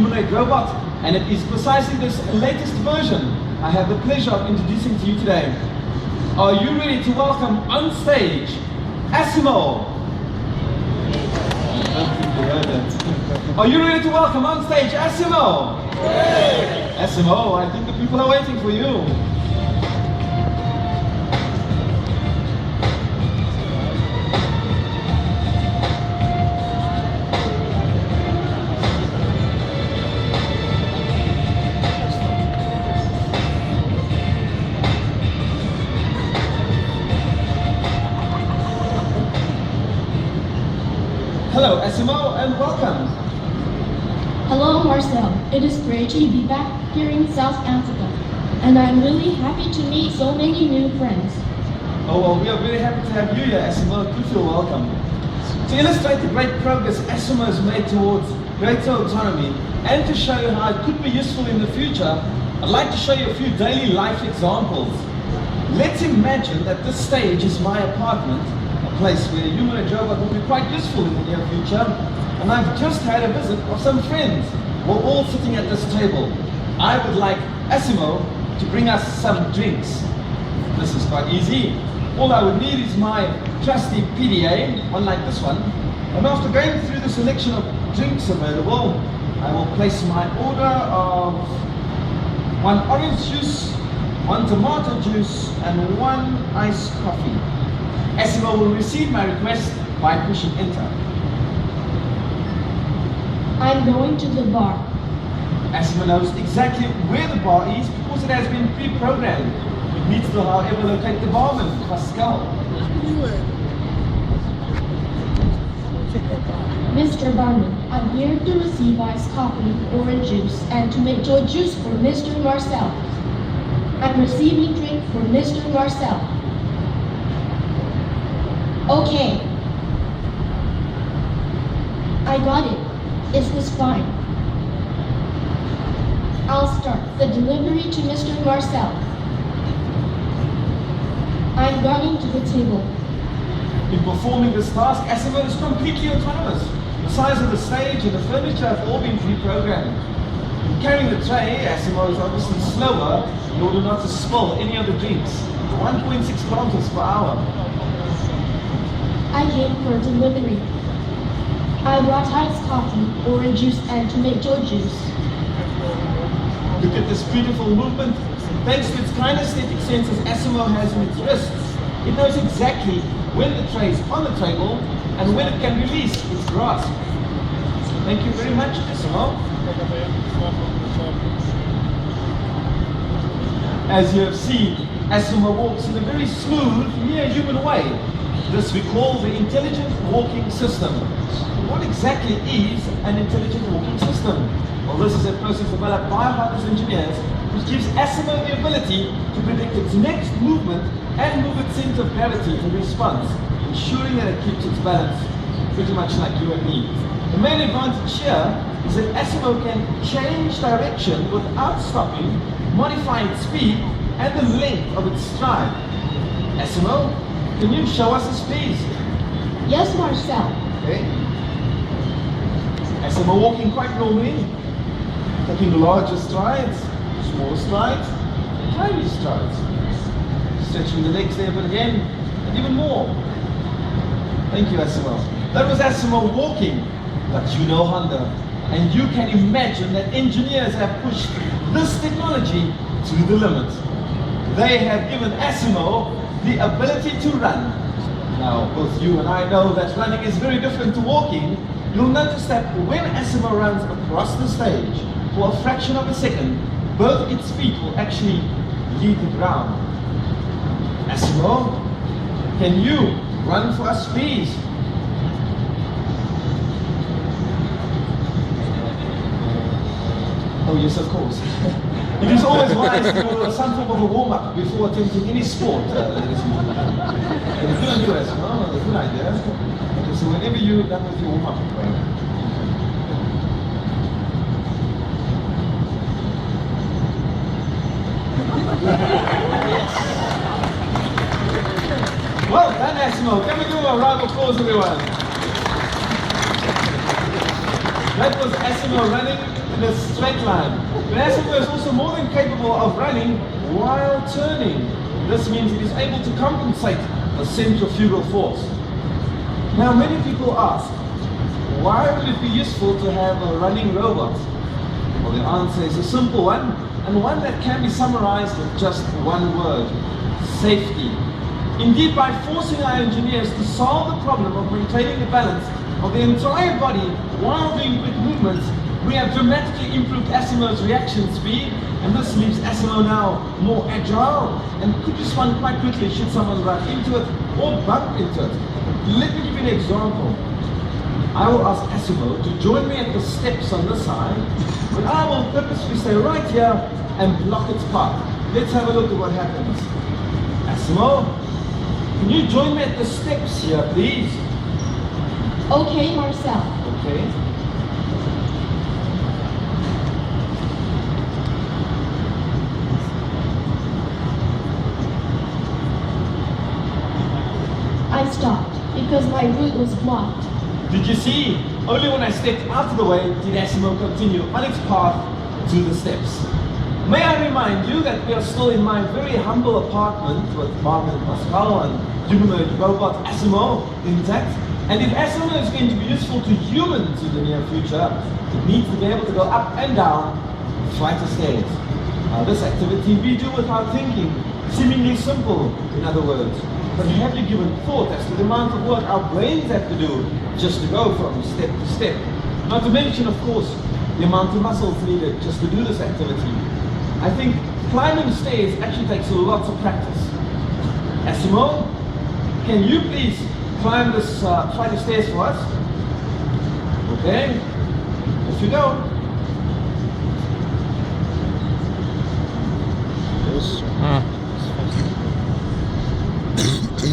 humanoid robot, and it is precisely this latest version I have the pleasure of introducing to you today. Are you ready to welcome on stage Asimo? Are you ready to welcome on stage Asimo? Asimo, I think the people are waiting for you. Hello, Asimo, and welcome. Hello, Marcel. It is great to be back here in South Africa, and I'm really happy to meet so many new friends. Oh, well, we are very happy to have you here, Asimo. You feel welcome. To illustrate the great progress Asimo has made towards greater autonomy, and to show you how it could be useful in the future, I'd like to show you a few daily life examples. Let's imagine that this stage is my apartment, a place where a humanoid robot will be quite useful in the near future, and I've just had a visit of some friends. We're all sitting at this table. I would like Asimo to bring us some drinks. This is quite easy. All I would need is my trusty PDA, unlike this one, and after going through the selection of drinks available, I will place my order of 1 orange juice, 1 tomato juice, and 1 iced coffee. Asimo will receive my request by pushing enter. I'm going to the bar. Asimo knows exactly where the bar is because it has been pre-programmed. It needs to, however, locate the barman, Pascal. Mr. Barman, I'm here to receive iced coffee, orange juice, and tomato juice for Mr. Marcel. I'm receiving drink for Mr. Marcel. Okay. I got it. Is this fine? I'll start the delivery to Mr. Marcel. I'm running to the table. In performing this task, Asimo is completely autonomous. The size of the stage and the furniture have all been pre-programmed. In carrying the tray, Asimo is obviously slower in order not to spill any of the drinks. 1.6 kilometers per hour. I came for delivery. I brought iced coffee, orange juice, and tomato juice. Look at this beautiful movement. Thanks to its kinesthetic sensors Asimo has in its wrists, it knows exactly when the tray is on the table and when it can release its grasp. Thank you very much, Asimo. As you have seen, Asimo walks in a very smooth, near-human way. This we call the intelligent walking system. What exactly is an intelligent walking system? Well, this is a process developed by harness engineers which gives Asimo the ability to predict its next movement and move its center of gravity in response, ensuring that it keeps its balance, pretty much like you and me. The main advantage here is that Asimo can change direction without stopping, modify its speed and the length of its stride. Asimo, can you show us this, please? Yes, Marcel. Okay. Asimo walking quite normally, taking larger strides, small strides, tiny strides. Stretching the legs there, but again, and even more. Thank you, Asimo. That was Asimo walking, but you know Honda. And you can imagine that engineers have pushed this technology to the limit. They have given Asimo the ability to run. Now, both you and I know that running is very different to walking. You'll notice that when Asimo runs across the stage, for a fraction of a second, both its feet will actually leave the ground. Asimo, can you run for us, please? Oh yes, of course. It is always wise to do some form of a warm-up before attempting any sport. Good idea. Okay, so whenever you're done with your warm-up, well done, Asimo. Can we give a round of applause, everyone? That was Asimo running in a straight line. But Asimo is also more than capable of running while turning. This means it is able to compensate the centrifugal force. Now many people ask, why would it be useful to have a running robot? Well, the answer is a simple one, and one that can be summarized with just one word: safety. Indeed, by forcing our engineers to solve the problem of maintaining the balance of the entire body while doing quick movements, we have dramatically improved Asimo's reaction speed, and this leaves Asimo now more agile and could respond quite quickly should someone run into it or bump into it. Let me give you an example. I will ask Asimo to join me at the steps on this side, but I will purposely stay right here and block its path. Let's have a look at what happens. Asimo, can you join me at the steps here, please? Okay, Marcel. Okay. I stopped because my route was blocked. Did you see? Only when I stepped out of the way did Asimo continue on its path to the steps. May I remind you that we are still in my very humble apartment with Marvin and Pascal and humanoid robot Asimo intact. And if Asimo is going to be useful to humans in the near future, it needs to be able to go up and down a flight of stairs. This activity we do without thinking, seemingly simple in other words. But have you given thought as to the amount of work our brains have to do just to go from step to step? Not to mention, of course, the amount of muscles needed just to do this activity. I think climbing stairs actually takes lots of practice. Asimo, can you please climb this flight of stairs for us? Okay, off you go.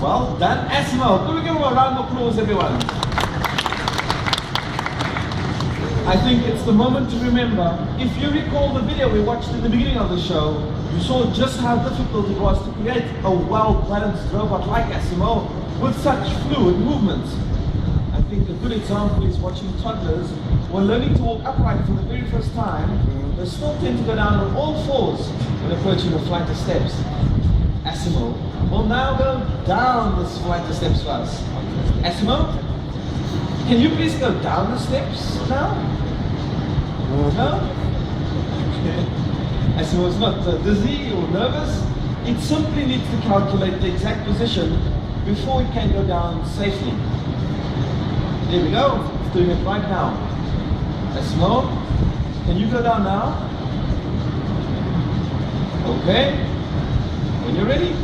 Well done, Asimo. Can we give him a round of applause, everyone? I think it's the moment to remember. If you recall the video we watched in the beginning of the show, you saw just how difficult it was to create a well-balanced robot like Asimo with such fluid movements. I think a good example is watching toddlers who are learning to walk upright for the very first time. They still tend to go down on all fours when approaching a flight of steps. Asimo will now go down this flight of steps for us. Asimo, can you please go down the steps now? No? Okay. Asimo is not dizzy or nervous. It simply needs to calculate the exact position before it can go down safely. There we go. It's doing it right now. Asimo, can you go down now? Okay. When you're ready.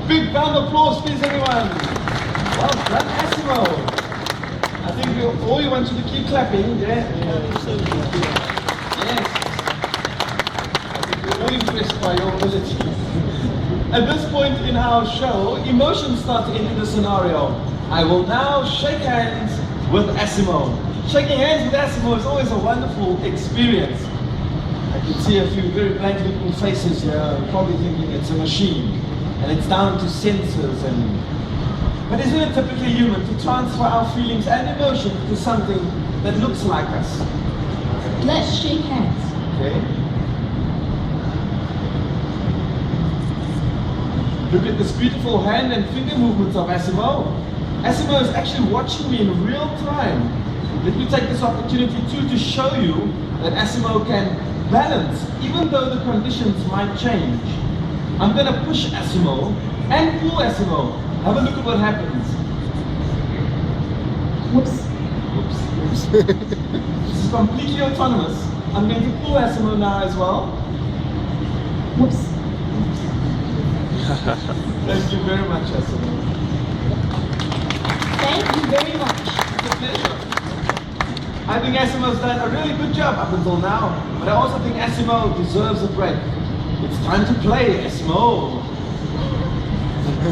Big round of applause, please, everyone. Well done, Asimo. I think we all want you to keep clapping. Yeah. Yes. I think we're all impressed by your ability. At this point in our show, emotions start to enter the scenario. I will now shake hands with Asimo. Shaking hands with Asimo is always a wonderful experience. I can see a few very blank looking faces here, probably thinking it's a machine and it's down to sensors but isn't it typically human to transfer our feelings and emotions to something that looks like us? Let's shake hands. Okay. Look at this beautiful hand and finger movements of Asimo. Asimo is actually watching me in real time. Let me take this opportunity too to show you that Asimo can balance even though the conditions might change. I'm going to push Asimo and pull Asimo. Have a look at what happens. Whoops. This is completely autonomous. I'm going to pull Asimo now as well. Whoops. Thank you very much, Asimo. Thank you very much. It's a pleasure. I think Asimo's done a really good job up until now, but I also think Asimo deserves a break. It's time to play, Asimo.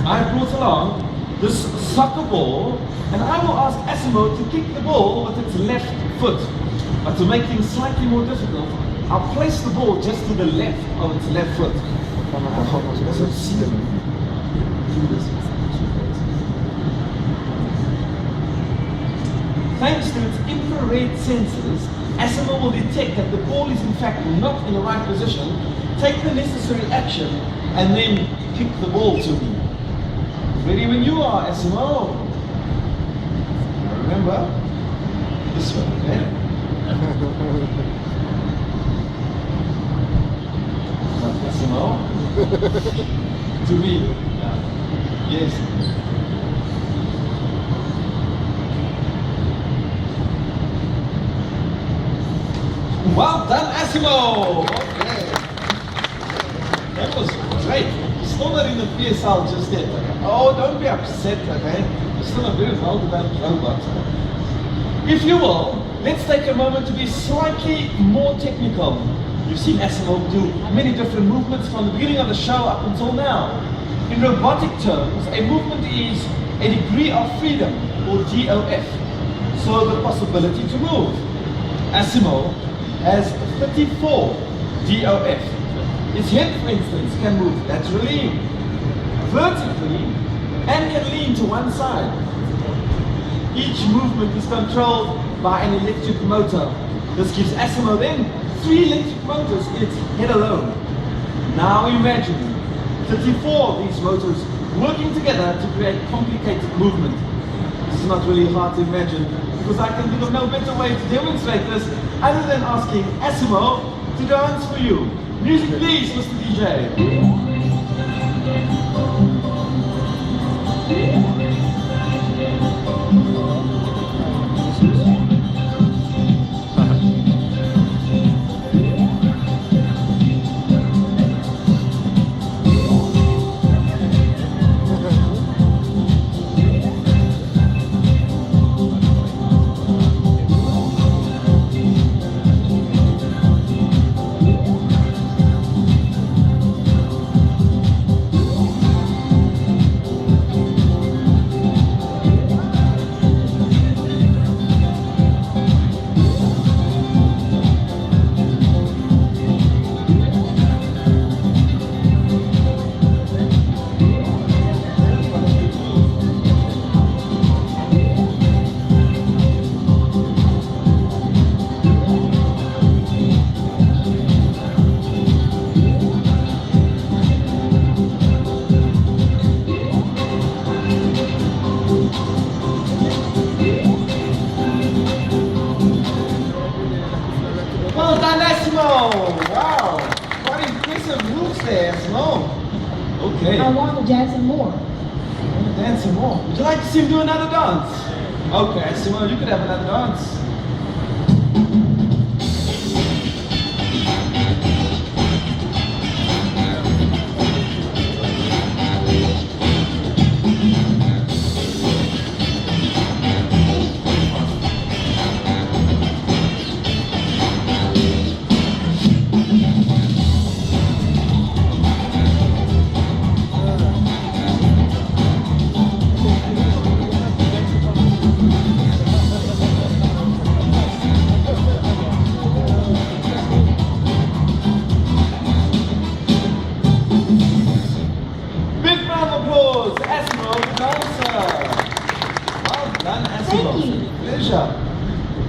I brought along this soccer ball, and I will ask Asimo to kick the ball with its left foot. But to make things slightly more difficult, I'll place the ball just to the left of its left foot. Thanks to its infrared sensors, Asimo will detect that the ball is in fact not in the right position, take the necessary action, and then kick the ball to me. Ready when you are, Asimo. Remember, this one, okay? Asimo. To me. Yes. Well done, Asimo! Okay. That was great. Still not in the PSL just yet. Okay? Oh, don't be upset, okay? You're still a very well-developed robot. If you will, let's take a moment to be slightly more technical. You've seen Asimo do many different movements from the beginning of the show up until now. In robotic terms, a movement is a degree of freedom, or DOF. So the possibility to move. Asimo has 34 DOF. Its head, for instance, can move laterally, vertically, and can lean to one side. Each movement is controlled by an electric motor. This gives Asimo then 3 electric motors in its head alone. Now imagine 34 of these motors working together to create complicated movement. This is not really hard to imagine, because I can think of no better way to demonstrate this other than asking Asimo to dance for you. Music please, Mr. DJ. Wow, quite impressive moves there, Asimo. Okay. I want to dance some more. Dance some more. Would you like to see him do another dance? Okay, Asimo, you could have another dance. Asimo, the dancer. Well done, Asimo. Thank you. Pleasure.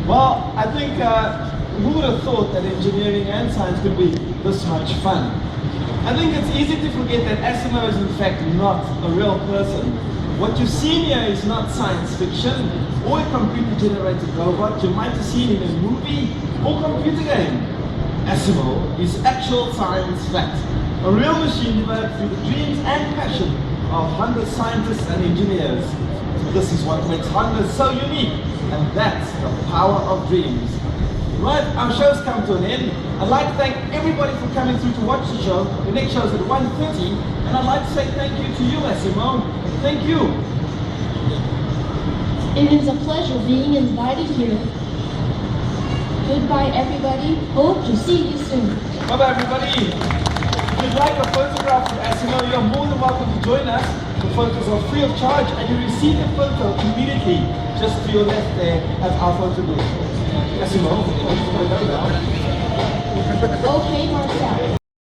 Well, I think who would have thought that engineering and science could be this much fun? I think it's easy to forget that Asimo is in fact not a real person. What you've seen here is not science fiction or a computer-generated robot you might have seen in a movie or computer game. Asimo is actual science fact. A real machine developed through the dreams and passion of Honda scientists and engineers. This is what makes Honda so unique, and that's the power of dreams. Right, our show's come to an end. I'd like to thank everybody for coming through to watch the show. The next show's at 1:30, and I'd like to say thank you to you, Asimo. Thank you. It is a pleasure being invited here. Goodbye, everybody. Hope to see you soon. Bye-bye, everybody. If you'd like a photograph of Asimo, you're more than welcome to join us. The photos are free of charge, and you receive a photo immediately. Just to your left there at our photo booth. Asimo, Okay, Marcel.